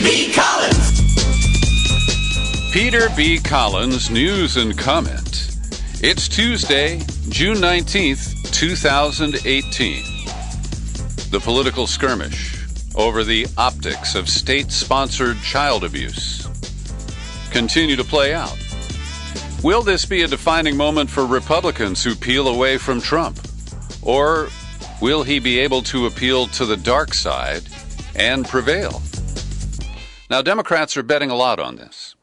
B. Collins. Peter B. Collins, news and comment. It's Tuesday, June 19th, 2018. The political skirmish over the optics of state-sponsored child abuse continue to play out. Will this be a defining moment for Republicans who peel away from Trump? Or will he be able to appeal to the dark side and prevail? Now, Democrats are betting a lot on this.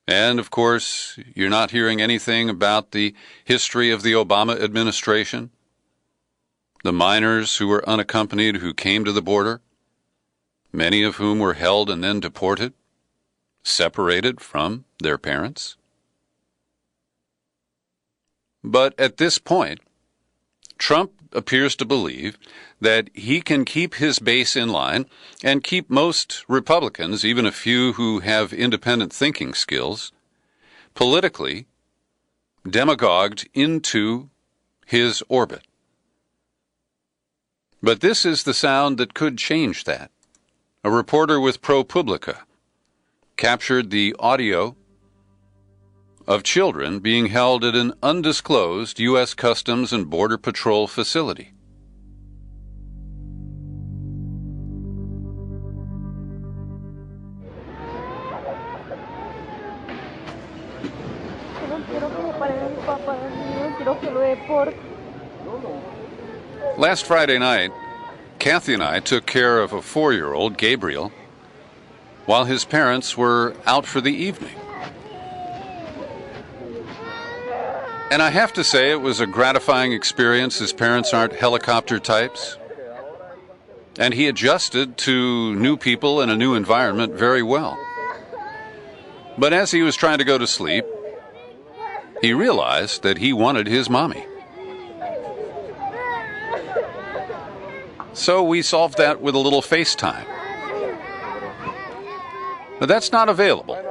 And, of course, you're not hearing anything about the history of the Obama administration, the minors who were unaccompanied who came to the border, many of whom were held and then deported, separated from their parents. But at this point, Trump appears to believe that he can keep his base in line and keep most Republicans, even a few who have independent thinking skills, politically demagogued into his orbit. But this is the sound that could change that. A reporter with ProPublica captured the audio of children being held at an undisclosed U.S. Customs and Border Patrol facility. Last Friday night, Kathy and I took care of a 4-year-old, Gabriel, while his parents were out for the evening. And I have to say it was a gratifying experience. His parents aren't helicopter types. And he adjusted to new people and a new environment very well. But as he was trying to go to sleep, he realized that he wanted his mommy. So we solved that with a little FaceTime. But that's not available.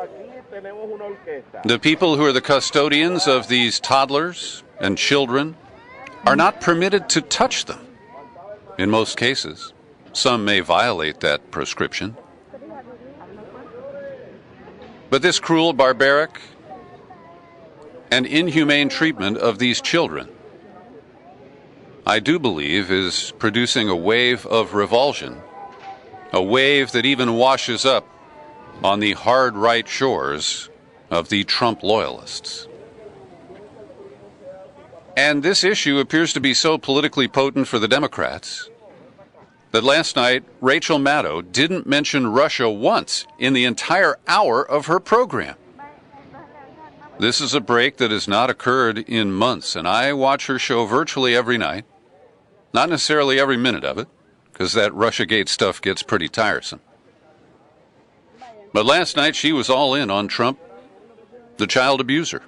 The people who are the custodians of these toddlers and children are not permitted to touch them. In most cases, some may violate that prescription. But this cruel, barbaric, and inhumane treatment of these children, I do believe, is producing a wave of revulsion, a wave that even washes up on the hard right shores of the Trump loyalists. And this issue appears to be so politically potent for the Democrats that last night Rachel Maddow didn't mention Russia once in the entire hour of her program. This is a break that has not occurred in months, and I watch her show virtually every night. Not necessarily every minute of it, because that Russiagate stuff gets pretty tiresome. But last night she was all in on Trump, the child abuser.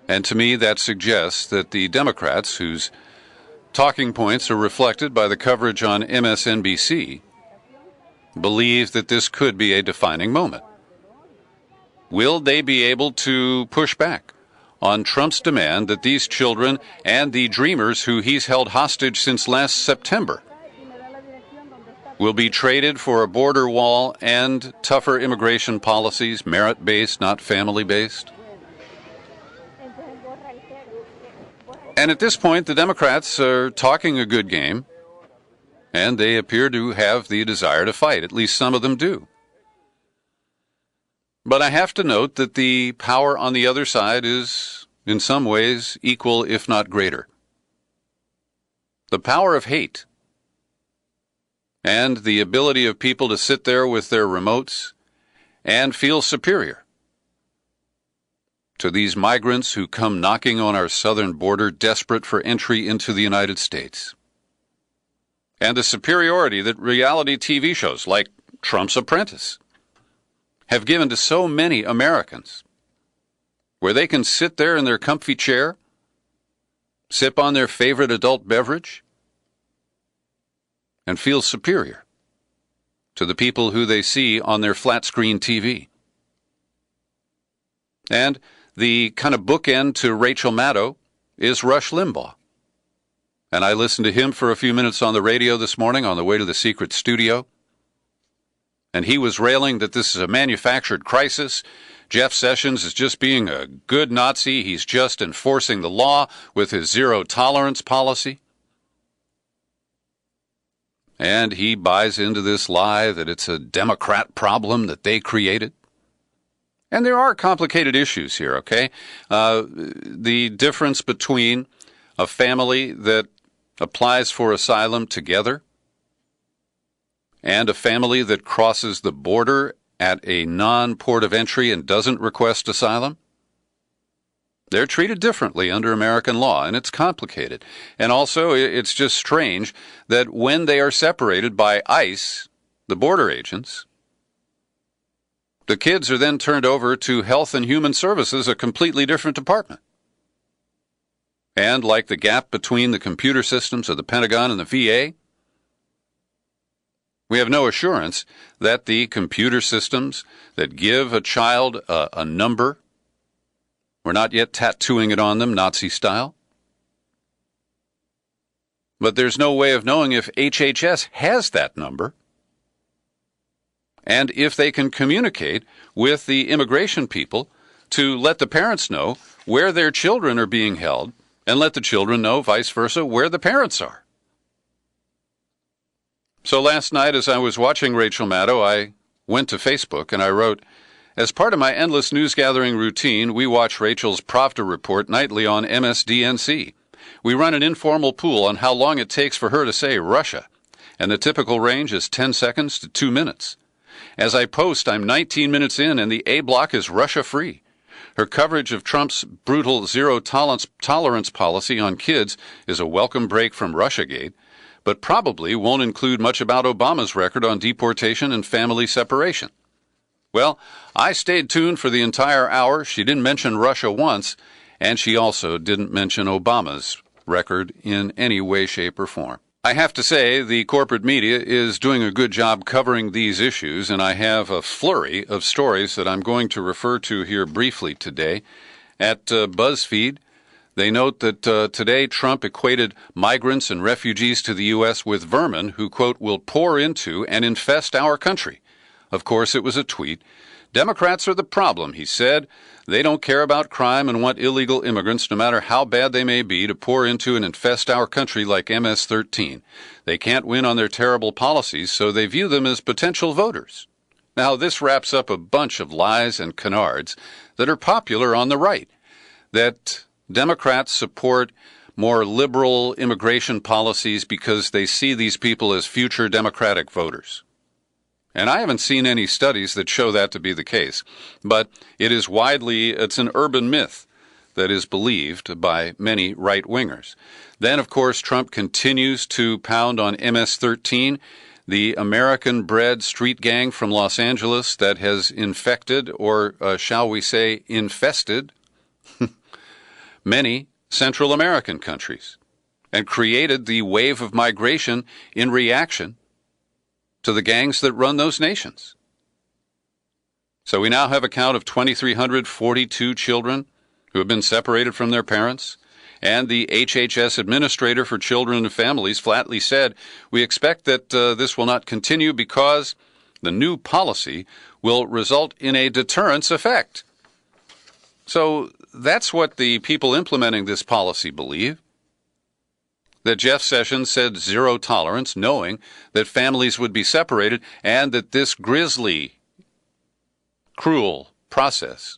And to me that suggests that the Democrats, whose talking points are reflected by the coverage on MSNBC, believe that this could be a defining moment. Will they be able to push back on Trump's demand that these children and the dreamers who he's held hostage since last September will be traded for a border wall and tougher immigration policies, merit-based, not family-based? And at this point, the Democrats are talking a good game, and they appear to have the desire to fight. At least some of them do. But I have to note that the power on the other side is, in some ways, equal, if not greater. The power of hate and the ability of people to sit there with their remotes and feel superior to these migrants who come knocking on our southern border, desperate for entry into the United States. And the superiority that reality TV shows like Trump's Apprentice have given to so many Americans, where they can sit there in their comfy chair, sip on their favorite adult beverage, and feel superior to the people who they see on their flat-screen TV. And the kind of bookend to Rachel Maddow is Rush Limbaugh. And I listened to him for a few minutes on the radio this morning on the way to the secret studio. and he was railing that this is a manufactured crisis. Jeff Sessions is just being a good Nazi. He's just enforcing the law with his zero-tolerance policy. And he buys into this lie that it's a Democrat problem that they created. And there are complicated issues here, okay? The difference between a family that applies for asylum together and a family that crosses the border at a non-port of entry and doesn't request asylum, they're treated differently under American law, and it's complicated. And also, it's just strange that when they are separated by ICE, the border agents, the kids are then turned over to Health and Human Services, a completely different department. And like the gap between the computer systems of the Pentagon and the VA, we have no assurance that the computer systems that give a child a number, we're not yet tattooing it on them, Nazi style. But there's no way of knowing if HHS has that number and if they can communicate with the immigration people to let the parents know where their children are being held and let the children know, vice versa, where the parents are. So last night, as I was watching Rachel Maddow, I went to Facebook and I wrote, as part of my endless news-gathering routine, we watch Rachel's Pravda report nightly on MSDNC. We run an informal pool on how long it takes for her to say Russia, and the typical range is 10 seconds to 2 minutes. As I post, I'm 19 minutes in, and the A block is Russia-free. Her coverage of Trump's brutal zero-tolerance policy on kids is a welcome break from Russiagate, but probably won't include much about Obama's record on deportation and family separation. Well, I stayed tuned for the entire hour. She didn't mention Russia once, and she also didn't mention Obama's record in any way, shape, or form. I have to say, the corporate media is doing a good job covering these issues, and I have a flurry of stories that I'm going to refer to here briefly today. At BuzzFeed, they note that today Trump equated migrants and refugees to the U.S. with vermin who, quote, will pour into and infest our country. Of course, it was a tweet. Democrats are the problem, he said. They don't care about crime and want illegal immigrants, no matter how bad they may be, to pour into and infest our country like MS-13. They can't win on their terrible policies, so they view them as potential voters. Now, this wraps up a bunch of lies and canards that are popular on the right, that Democrats support more liberal immigration policies because they see these people as future Democratic voters. And I haven't seen any studies that show that to be the case, but it's an urban myth that is believed by many right-wingers. Then, of course, Trump continues to pound on MS-13, the American-bred street gang from Los Angeles that has infected, or shall we say infested, many Central American countries and created the wave of migration in reaction to the gangs that run those nations. So we now have a count of 2,342 children who have been separated from their parents, and the HHS administrator for children and families flatly said, we expect that this will not continue because the new policy will result in a deterrence effect. So that's what the people implementing this policy believe. That Jeff Sessions said zero tolerance, knowing that families would be separated and that this grisly, cruel process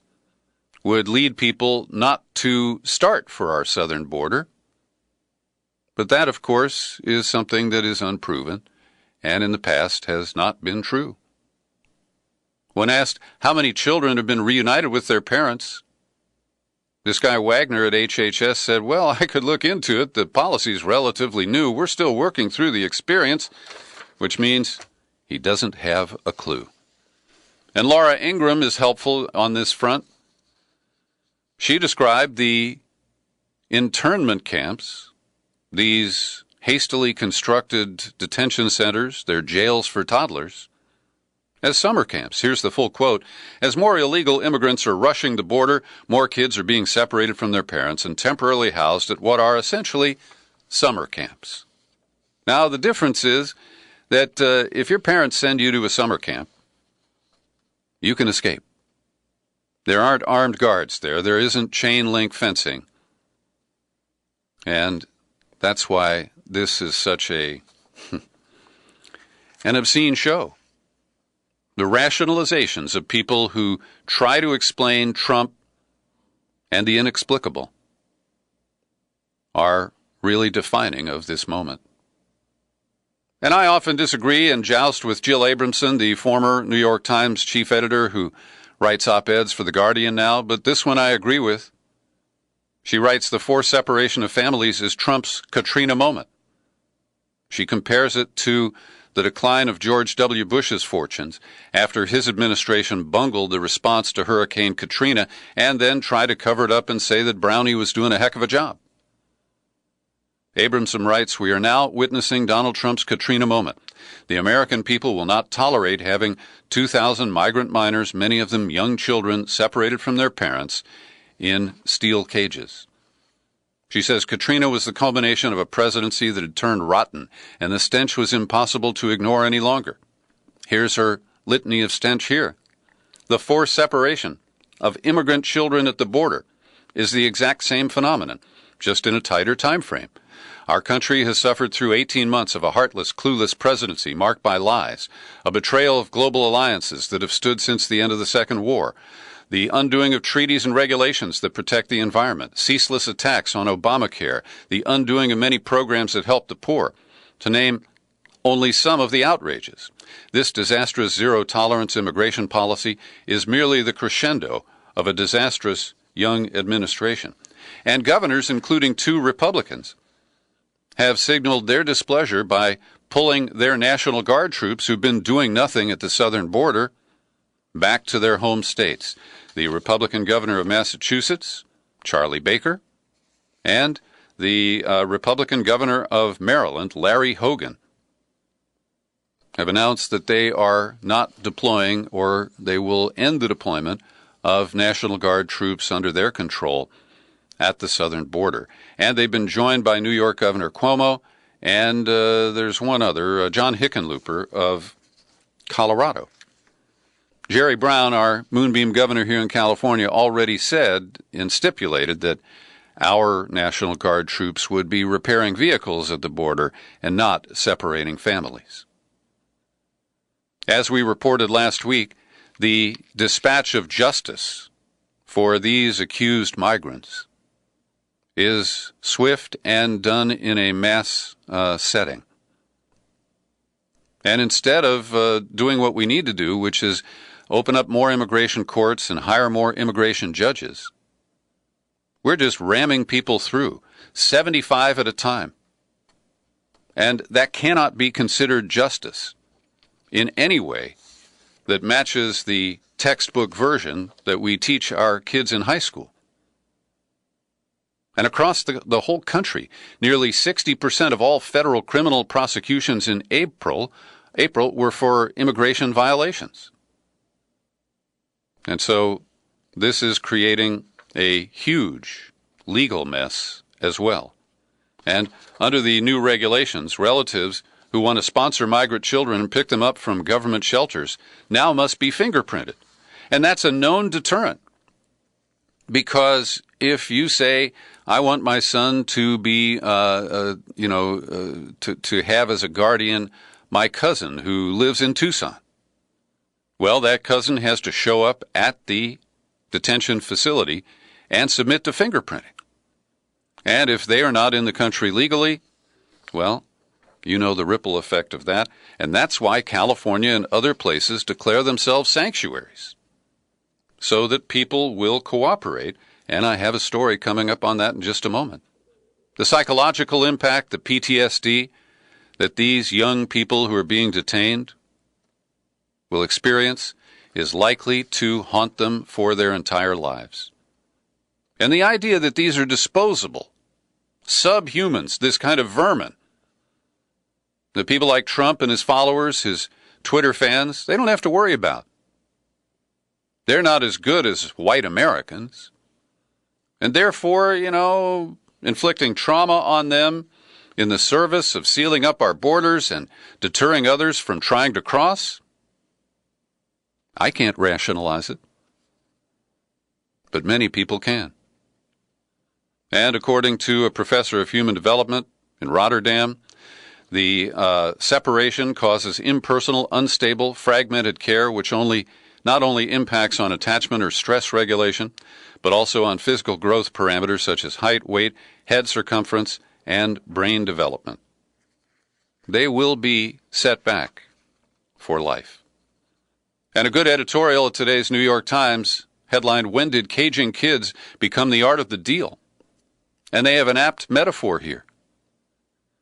would lead people not to start for our southern border. But that, of course, is something that is unproven and in the past has not been true. When asked how many children have been reunited with their parents, this guy Wagner at HHS said, well, I could look into it. The policy's relatively new. We're still working through the experience, which means he doesn't have a clue. And Laura Ingraham is helpful on this front. She described the internment camps, these hastily constructed detention centers, they're jails for toddlers, as summer camps. Here's the full quote. As more illegal immigrants are rushing the border, more kids are being separated from their parents and temporarily housed at what are essentially summer camps. Now, the difference is that if your parents send you to a summer camp you can escape. There aren't armed guards there. There isn't chain link fencing. And that's why this is such an obscene show. The rationalizations of people who try to explain Trump and the inexplicable are really defining of this moment. And I often disagree and joust with Jill Abramson, the former New York Times chief editor who writes op-eds for The Guardian now, but this one I agree with. She writes the forced separation of families is Trump's Katrina moment. She compares it to the decline of George W. Bush's fortunes after his administration bungled the response to Hurricane Katrina and then tried to cover it up and say that Brownie was doing a heck of a job. Abramson writes, we are now witnessing Donald Trump's Katrina moment. The American people will not tolerate having 2,000 migrant minors, many of them young children, separated from their parents in steel cages. She says Katrina was the culmination of a presidency that had turned rotten, and the stench was impossible to ignore any longer. Here's her litany of stench here. The forced separation of immigrant children at the border is the exact same phenomenon, just in a tighter time frame. Our country has suffered through 18 months of a heartless, clueless presidency marked by lies, a betrayal of global alliances that have stood since the end of the Second War, the undoing of treaties and regulations that protect the environment, ceaseless attacks on Obamacare, the undoing of many programs that help the poor, to name only some of the outrages. This disastrous zero-tolerance immigration policy is merely the crescendo of a disastrous young administration. And governors, including 2 Republicans, have signaled their displeasure by pulling their National Guard troops who've been doing nothing at the southern border back to their home states. The Republican governor of Massachusetts, Charlie Baker, and the Republican governor of Maryland, Larry Hogan, have announced that they are not deploying, or they will end the deployment of National Guard troops under their control at the southern border. And they've been joined by New York Governor Cuomo, and there's one other, John Hickenlooper of Colorado. Jerry Brown, our Moonbeam governor here in California, already said and stipulated that our National Guard troops would be repairing vehicles at the border and not separating families. As we reported last week, the dispatch of justice for these accused migrants is swift and done in a mass setting. And instead of doing what we need to do, which is open up more immigration courts and hire more immigration judges, we're just ramming people through, 75 at a time. And that cannot be considered justice in any way that matches the textbook version that we teach our kids in high school. And across the whole country, nearly 60% of all federal criminal prosecutions in April were for immigration violations. And so this is creating a huge legal mess as well. And under the new regulations, relatives who want to sponsor migrant children and pick them up from government shelters now must be fingerprinted. And that's a known deterrent. Because if you say, I want my son to be, to have as a guardian my cousin who lives in Tucson, well, that cousin has to show up at the detention facility and submit to fingerprinting. And if they are not in the country legally, well, you know the ripple effect of that. And that's why California and other places declare themselves sanctuaries, so that people will cooperate. And I have a story coming up on that in just a moment. The psychological impact, the PTSD that these young people who are being detained will experience is likely to haunt them for their entire lives. And the idea that these are disposable, subhumans, this kind of vermin, that people like Trump and his followers, his Twitter fans, they don't have to worry about. They're not as good as white Americans. And therefore, inflicting trauma on them in the service of sealing up our borders and deterring others from trying to cross, I can't rationalize it, but many people can. And according to a professor of human development in Rotterdam, the separation causes impersonal, unstable, fragmented care, which not only impacts on attachment or stress regulation, but also on physical growth parameters such as height, weight, head circumference, and brain development. They will be set back for life. And a good editorial at today's New York Times headlined, "When did caging kids become the art of the deal?" And they have an apt metaphor here.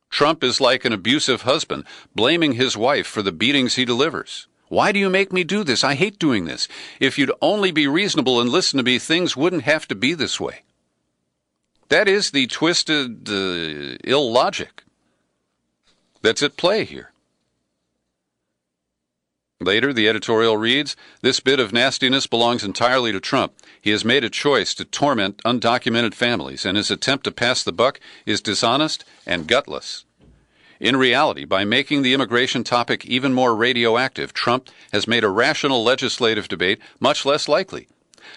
Trump is like an abusive husband, blaming his wife for the beatings he delivers. "Why do you make me do this? I hate doing this. If you'd only be reasonable and listen to me, things wouldn't have to be this way." That is the twisted, ill logic that's at play here. Later, the editorial reads, "This bit of nastiness belongs entirely to Trump. He has made a choice to torment undocumented families, and his attempt to pass the buck is dishonest and gutless. In reality, by making the immigration topic even more radioactive, Trump has made a rational legislative debate much less likely.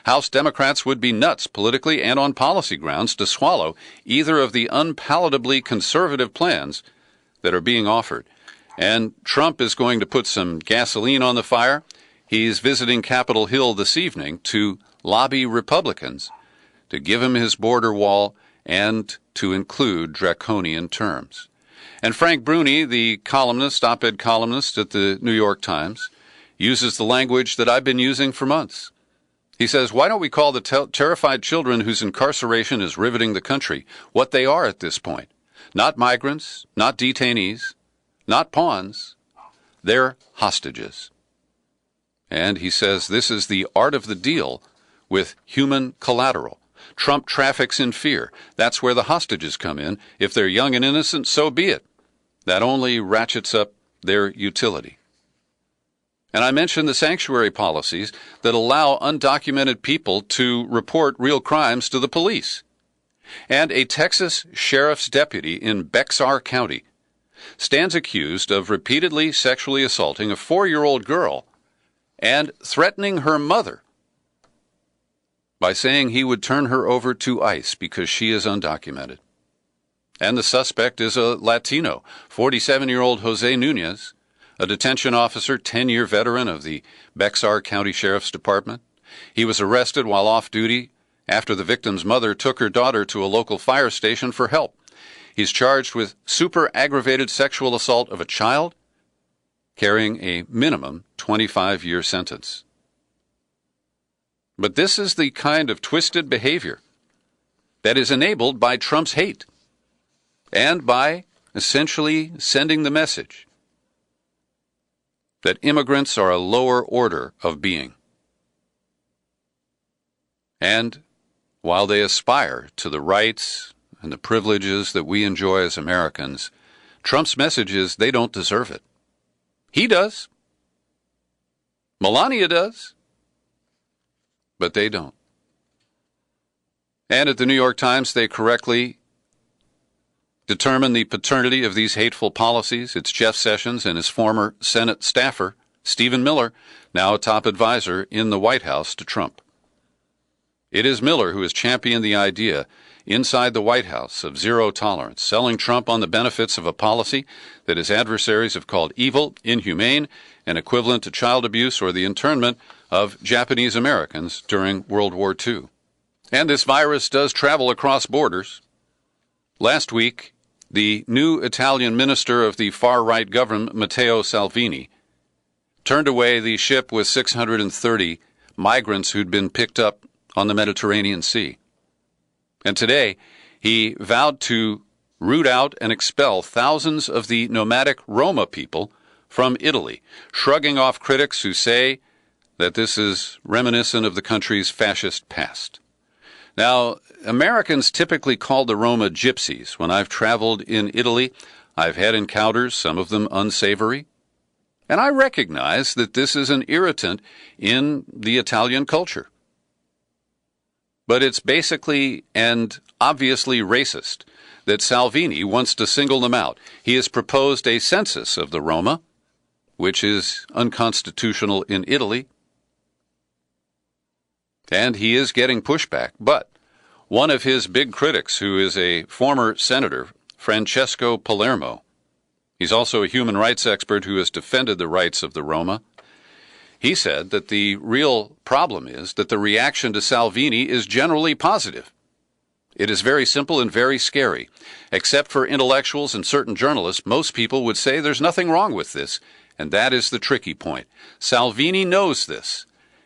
House Democrats would be nuts politically and on policy grounds to swallow either of the unpalatably conservative plans that are being offered. And Trump is going to put some gasoline on the fire. He's visiting Capitol Hill this evening to lobby Republicans to give him his border wall and to include draconian terms." And Frank Bruni, the columnist, op-ed columnist at the New York Times, uses the language that I've been using for months. He says, "Why don't we call the terrified children whose incarceration is riveting the country what they are at this point? Not migrants, not detainees, not pawns. They're hostages." And he says this is the art of the deal with human collateral. Trump traffics in fear. That's where the hostages come in. If they're young and innocent, so be it. That only ratchets up their utility. And I mentioned the sanctuary policies that allow undocumented people to report real crimes to the police. And a Texas sheriff's deputy in Bexar County stands accused of repeatedly sexually assaulting a 4-year-old girl and threatening her mother by saying he would turn her over to ICE because she is undocumented. And the suspect is a Latino, 47-year-old Jose Nunez, a detention officer, 10-year veteran of the Bexar County Sheriff's Department. He was arrested while off duty after the victim's mother took her daughter to a local fire station for help. He's charged with super aggravated sexual assault of a child, carrying a minimum 25-year sentence. But this is the kind of twisted behavior that is enabled by Trump's hate and by essentially sending the message that immigrants are a lower order of being. And while they aspire to the rights and the privileges that we enjoy as Americans, Trump's message is they don't deserve it. He does. Melania does. But they don't. And at the New York Times, they correctly determine the paternity of these hateful policies. It's Jeff Sessions and his former Senate staffer, Stephen Miller, now a top advisor in the White House to Trump. It is Miller who has championed the idea inside the White House of zero tolerance, selling Trump on the benefits of a policy that his adversaries have called evil, inhumane, and equivalent to child abuse or the internment of Japanese Americans during World War II. And this virus does travel across borders. Last week, the new Italian minister of the far-right government, Matteo Salvini, turned away the ship with 630 migrants who'd been picked up on the Mediterranean Sea. And today, he vowed to root out and expel thousands of the nomadic Roma people from Italy, shrugging off critics who say that this is reminiscent of the country's fascist past. Now, Americans typically call the Roma gypsies. When I've traveled in Italy, I've had encounters, some of them unsavory. And I recognize that this is an irritant in the Italian culture. But it's basically and obviously racist that Salvini wants to single them out. He has proposed a census of the Roma, which is unconstitutional in Italy And he is getting pushback. But one of his big critics, who is a former senator, Francesco Palermo, he's also a human rights expert who has defended the rights of the Roma, he said that the real problem is that the reaction to Salvini is generally positive. It is very simple and very scary. Except for intellectuals and certain journalists, most people would say there's nothing wrong with this, and that is the tricky point. Salvini knows this,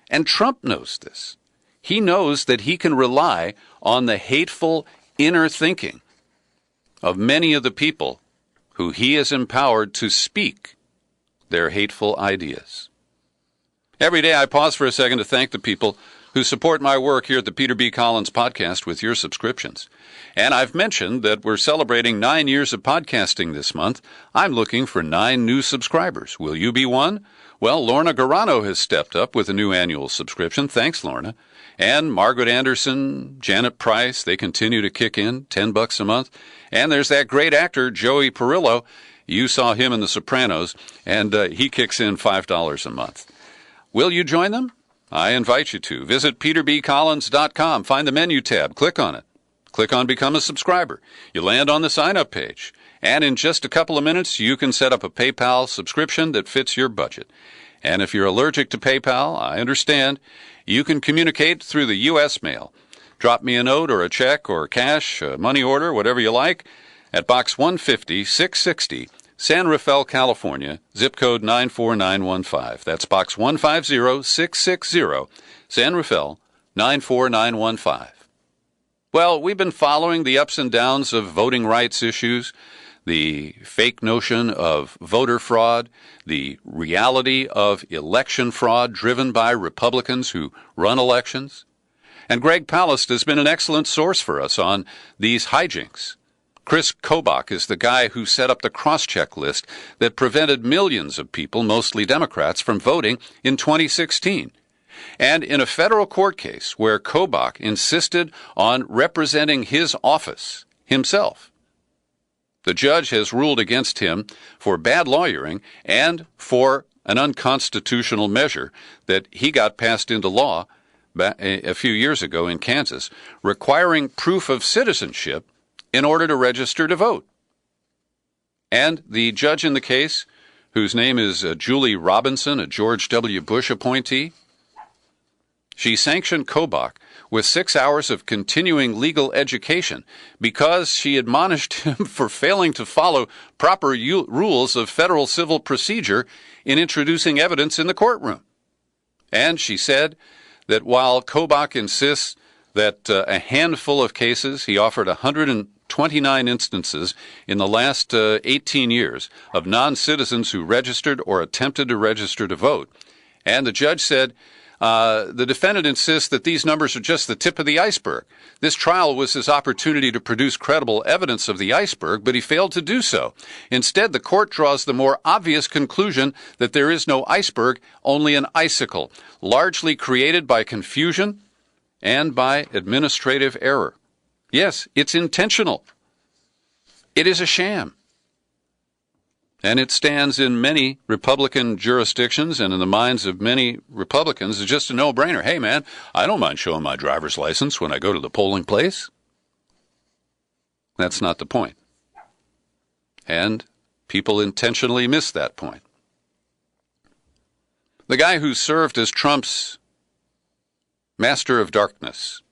and Trump knows this. He knows that he can rely on the hateful inner thinking of many of the people who he has empowered to speak their hateful ideas. Every day I pause for a second to thank the people who support my work here at the Peter B. Collins Podcast with your subscriptions. And I've mentioned that we're celebrating 9 years of podcasting this month. I'm looking for 9 new subscribers. Will you be one? Well, Lorna Garano has stepped up with a new annual subscription. Thanks, Lorna. And Margaret Anderson, Janet Price, they continue to kick in, $10 a month. And there's that great actor, Joey Perillo. You saw him in The Sopranos, and he kicks in $5 a month. Will you join them? I invite you to. Visit peterbcollins.com. Find the menu tab. Click on it. Click on Become a Subscriber. You land on the sign-up page. And in just a couple of minutes, you can set up a PayPal subscription that fits your budget. And if you're allergic to PayPal, I understand, you can communicate through the U.S. mail. Drop me a note or a check or cash, a money order, whatever you like, at Box 150, 660, San Rafael, California, zip code 94915. That's Box 150, 660, San Rafael, 94915. Well, we've been following the ups and downs of voting rights issues, the fake notion of voter fraud, the reality of election fraud driven by Republicans who run elections. And Greg Palast has been an excellent source for us on these hijinks. Chris Kobach is the guy who set up the cross-check list that prevented millions of people, mostly Democrats, from voting in 2016. And in a federal court case where Kobach insisted on representing his office himself, the judge has ruled against him for bad lawyering and for an unconstitutional measure that he got passed into law a few years ago in Kansas, requiring proof of citizenship in order to register to vote. And the judge in the case, whose name is Julie Robinson, a George W. Bush appointee, she sanctioned Kobach with 6 hours of continuing legal education because she admonished him for failing to follow proper rules of federal civil procedure in introducing evidence in the courtroom. And she said that while Kobach insists that a handful of cases, he offered 129 instances in the last 18 years of non-citizens who registered or attempted to register to vote. And the judge said, the defendant insists that these numbers are just the tip of the iceberg. This trial was his opportunity to produce credible evidence of the iceberg, but he failed to do so. Instead, the court draws the more obvious conclusion that there is no iceberg, only an icicle, largely created by confusion and by administrative error. Yes, it's intentional. It is a sham. And it stands in many Republican jurisdictions and in the minds of many Republicans as just a no-brainer. Hey, man, I don't mind showing my driver's license when I go to the polling place. That's not the point. And people intentionally miss that point. The guy who served as Trump's master of darkness,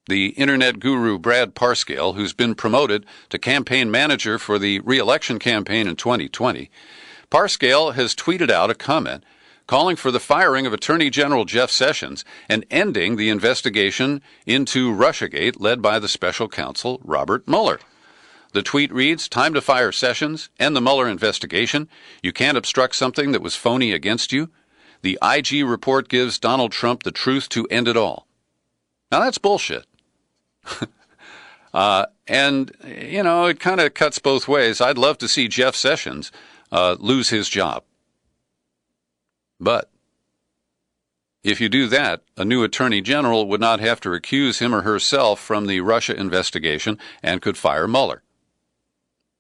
the internet guru Brad Parscale, who's been promoted to campaign manager for the re-election campaign in 2020, Parscale has tweeted out a comment calling for the firing of Attorney General Jeff Sessions and ending the investigation into Russiagate led by the special counsel Robert Mueller. The tweet reads, "Time to fire Sessions, end the Mueller investigation. You can't obstruct something that was phony against you. The IG report gives Donald Trump the truth to end it all." Now that's bullshit. And, you know, it kind of cuts both ways. I'd love to see Jeff Sessions lose his job. But if you do that, a new attorney general would not have to recuse him or herself from the Russia investigation and could fire Mueller.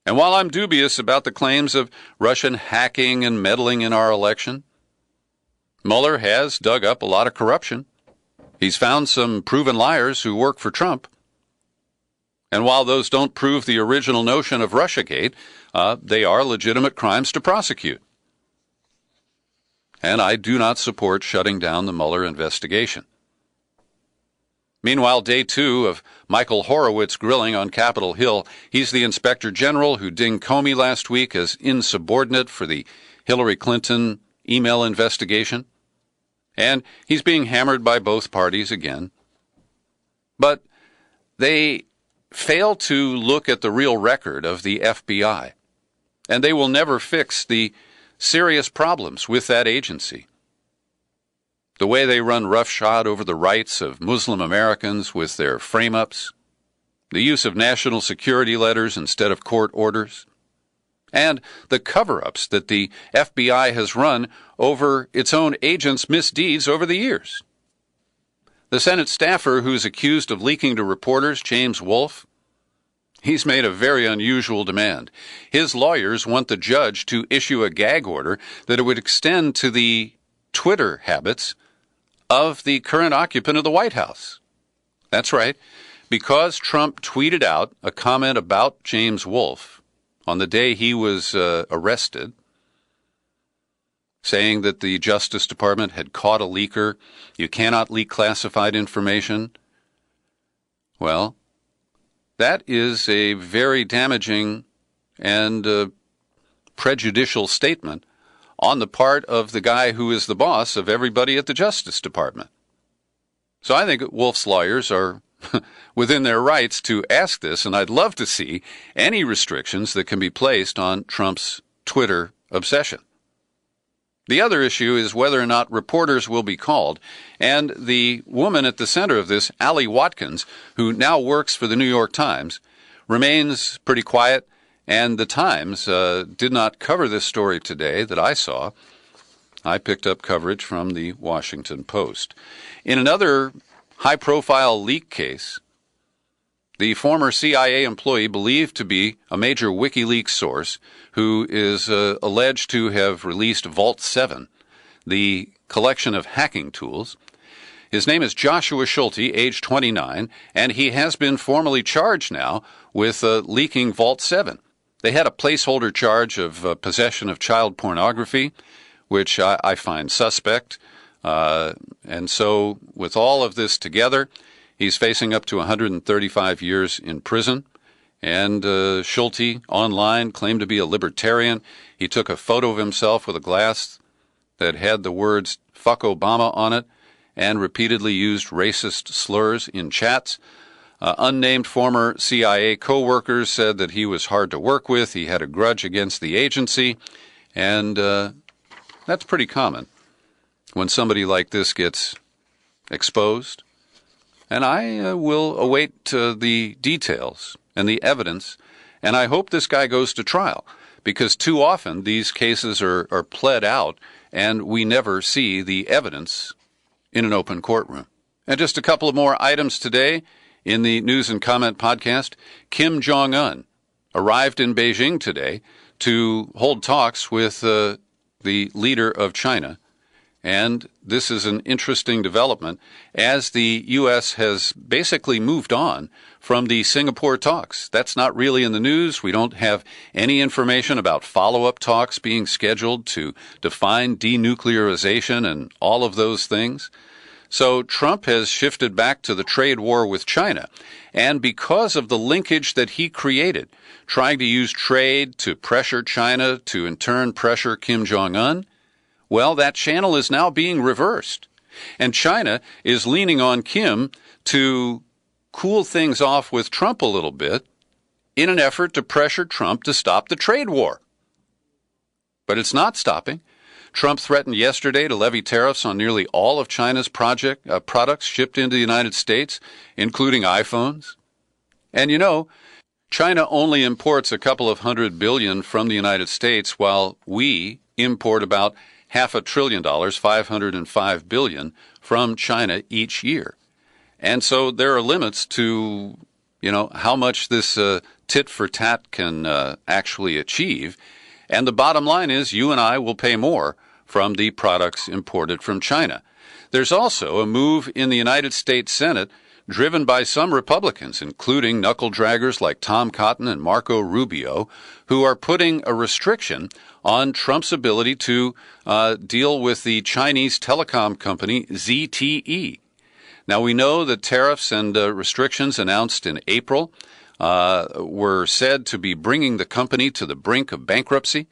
And while I'm dubious about the claims of Russian hacking and meddling in our election, Mueller has dug up a lot of corruption. He's found some proven liars who work for Trump. And while those don't prove the original notion of Russiagate, they are legitimate crimes to prosecute. And I do not support shutting down the Mueller investigation. Meanwhile, day 2 of Michael Horowitz grilling on Capitol Hill. He's the Inspector General who dinged Comey last week as insubordinate for the Hillary Clinton email investigation. And he's being hammered by both parties again. But they fail to look at the real record of the FBI. And they will never fix the serious problems with that agency. The way they run roughshod over the rights of Muslim Americans with their frame-ups, the use of national security letters instead of court orders, and the cover-ups that the FBI has run over its own agents' misdeeds over the years. The Senate staffer who's accused of leaking to reporters, James Wolfe, he's made a very unusual demand. His lawyers want the judge to issue a gag order that it would extend to the Twitter habits of the current occupant of the White House. That's right. Because Trump tweeted out a comment about James Wolfe on the day he was arrested, saying that the Justice Department had caught a leaker. You cannot leak classified information. Well, that is a very damaging and prejudicial statement on the part of the guy who is the boss of everybody at the Justice Department. So I think Wolf's lawyers are within their rights to ask this, and I'd love to see any restrictions that can be placed on Trump's Twitter obsession. The other issue is whether or not reporters will be called, and the woman at the center of this, Allie Watkins, who now works for the New York Times, remains pretty quiet. And the Times did not cover this story today that I saw. I picked up coverage from the Washington Post. In another high-profile leak case, the former CIA employee believed to be a major WikiLeaks source who is alleged to have released Vault 7, the collection of hacking tools. His name is Joshua Schulte, age 29, and he has been formally charged now with leaking Vault 7. They had a placeholder charge of possession of child pornography, which I find suspect. And so with all of this together, he's facing up to 135 years in prison. And Schulte online claimed to be a libertarian. He took a photo of himself with a glass that had the words "fuck Obama" on it and repeatedly used racist slurs in chats. Unnamed former CIA co-workers said that he was hard to work with. He had a grudge against the agency. And that's pretty common when somebody like this gets exposed. And I will await the details and the evidence. And I hope this guy goes to trial, because too often these cases are pled out and we never see the evidence in an open courtroom. And just a couple of more items today. In the News and Comment podcast, Kim Jong-un arrived in Beijing today to hold talks with the leader of China. And this is an interesting development as the U.S. has basically moved on from the Singapore talks. That's not really in the news. We don't have any information about follow-up talks being scheduled to define denuclearization and all of those things. So Trump has shifted back to the trade war with China. And because of the linkage that he created, trying to use trade to pressure China to in turn pressure Kim Jong-un, well, that channel is now being reversed. And China is leaning on Kim to cool things off with Trump a little bit in an effort to pressure Trump to stop the trade war. But it's not stopping. Trump threatened yesterday to levy tariffs on nearly all of China's products shipped into the United States, including iPhones. And you know, China only imports a couple of $100 billion from the United States, while we import about $500 billion, $505 billion, from China each year. And so there are limits to, how much this tit for tat can actually achieve. And the bottom line is you and I will pay more from the products imported from China. There's also a move in the United States Senate driven by some Republicans, including knuckle-draggers like Tom Cotton and Marco Rubio, who are putting a restriction on Trump's ability to deal with the Chinese telecom company ZTE. Now, we know that tariffs and restrictions announced in April were said to be bringing the company to the brink of bankruptcy,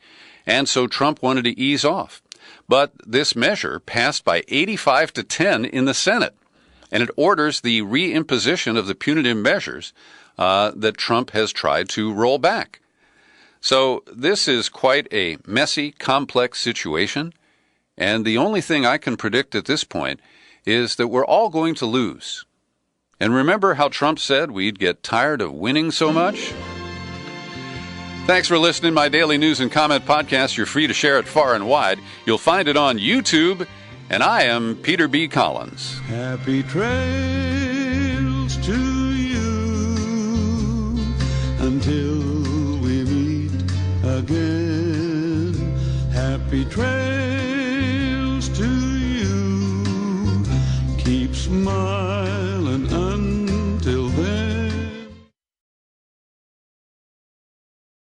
and so Trump wanted to ease off. But this measure passed by 85-10 in the Senate, and it orders the reimposition of the punitive measures that Trump has tried to roll back. So this is quite a messy, complex situation, and the only thing I can predict at this point is that we're all going to lose. And remember how Trump said we'd get tired of winning so much? Thanks for listening to my daily news and comment podcast. You're free to share it far and wide. You'll find it on YouTube, and I am Peter B. Collins. Happy trails to you until we meet again. Happy trails to you. Keep smiling.